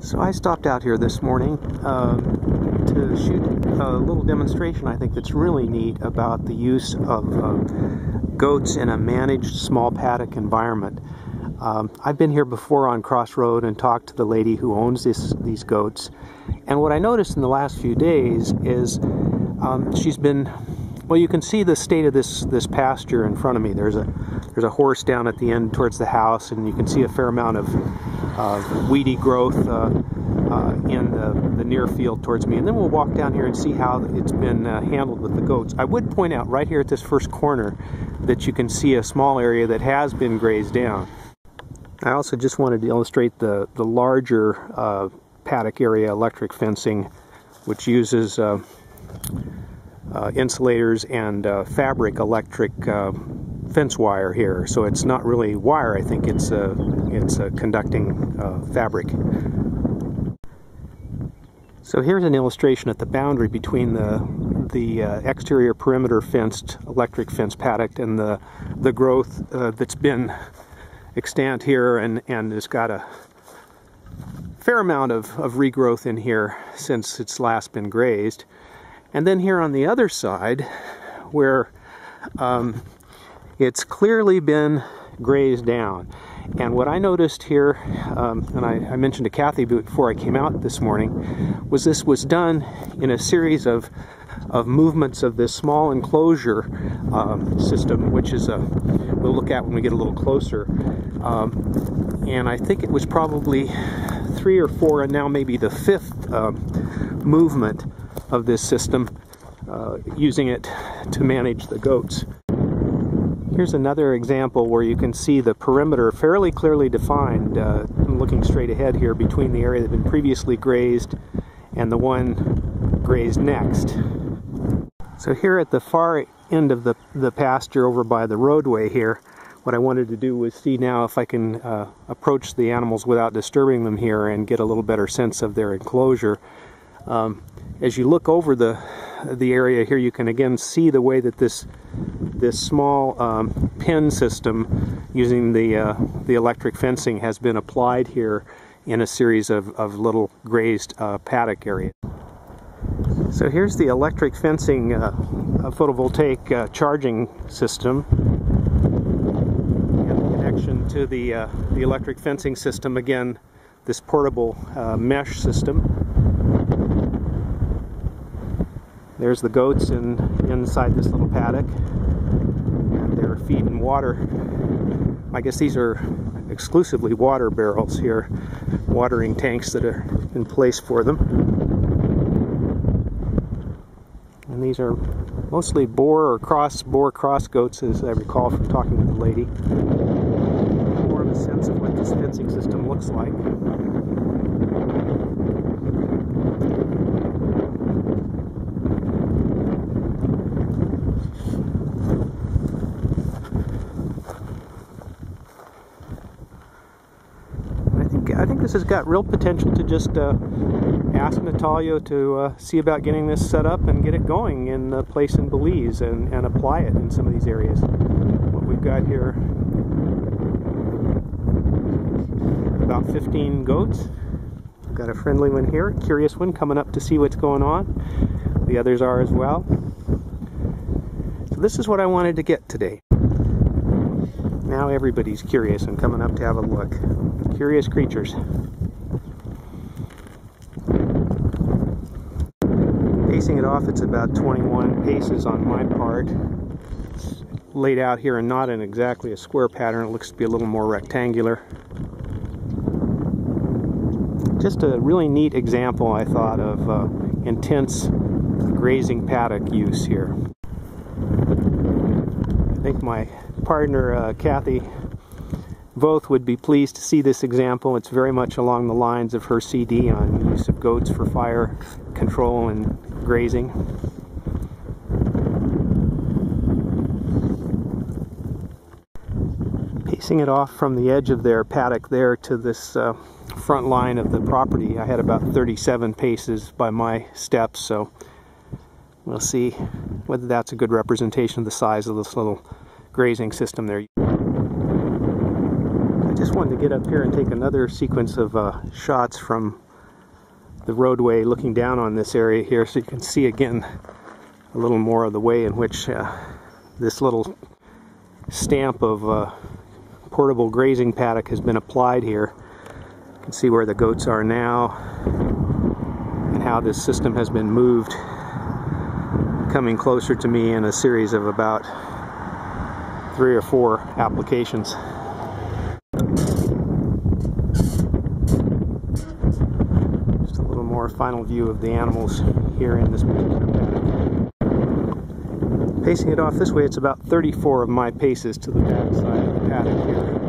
So I stopped out here this morning to shoot a little demonstration I think that's really neat about the use of goats in a managed small paddock environment. I've been here before on Crossroad and talked to the lady who owns these goats, and what I noticed in the last few days is she's been, well, you can see the state of this pasture in front of me. There's a horse down at the end towards the house, and you can see a fair amount of weedy growth in the near field towards me. And then we'll walk down here and see how it's been handled with the goats. I would point out right here at this first corner that you can see a small area that has been grazed down. I also just wanted to illustrate the larger paddock area electric fencing, which uses insulators and fabric electric fence wire here. So it's not really wire, I think it's a conducting fabric. So here's an illustration at the boundary between the exterior perimeter fenced electric fence paddock and the growth that's been extant here and has got a fair amount of regrowth in here since it's last been grazed. And then here on the other side, where it's clearly been grazed down. And what I noticed here, and I mentioned to Kathy before I came out this morning, was this was done in a series of movements of this small enclosure system, which is we'll look at when we get a little closer. And I think it was probably 3 or 4, and now maybe the 5th movement of this system, using it to manage the goats. Here's another example where you can see the perimeter fairly clearly defined, looking straight ahead here, between the area that had been previously grazed and the one grazed next. So here at the far end of the pasture over by the roadway here, what I wanted to do was see now if I can approach the animals without disturbing them here and get a little better sense of their enclosure. As you look over the area here, you can again see the way that this small pin system using the electric fencing has been applied here in a series of little grazed paddock areas. So here's the electric fencing photovoltaic charging system, and the connection to the electric fencing system, again this portable mesh system. There's the goats inside this little paddock, and they're feeding water. I guess these are exclusively water barrels here, watering tanks that are in place for them. And these are mostly boar or cross goats, as I recall from talking to the lady. More of a sense of what this fencing system looks like. I think this has got real potential to just ask Natalia to see about getting this set up and get it going in a place in Belize and apply it in some of these areas. What we've got here, about 15 goats. We've got a friendly one here, a curious one, coming up to see what's going on. The others are as well. So this is what I wanted to get today. Now everybody's curious and coming up to have a look. Curious creatures. Pacing it off, it's about 21 paces on my part. It's laid out here and not in exactly a square pattern. It looks to be a little more rectangular. Just a really neat example, I thought, of intense grazing paddock use here. I think my partner, Kathy, both would be pleased to see this example. It's very much along the lines of her CD on use of goats for fire control and grazing. Pacing it off from the edge of their paddock there to this front line of the property, I had about 37 paces by my steps, so we'll see whether that's a good representation of the size of this little grazing system there. I just wanted to get up here and take another sequence of shots from the roadway looking down on this area here, so you can see again a little more of the way in which this little stamp of portable grazing paddock has been applied here. You can see where the goats are now and how this system has been moved, coming closer to me in a series of about 3 or 4 applications. Just a little more final view of the animals here in this particular paddock. Pacing it off this way, it's about 34 of my paces to the back side of the paddock here.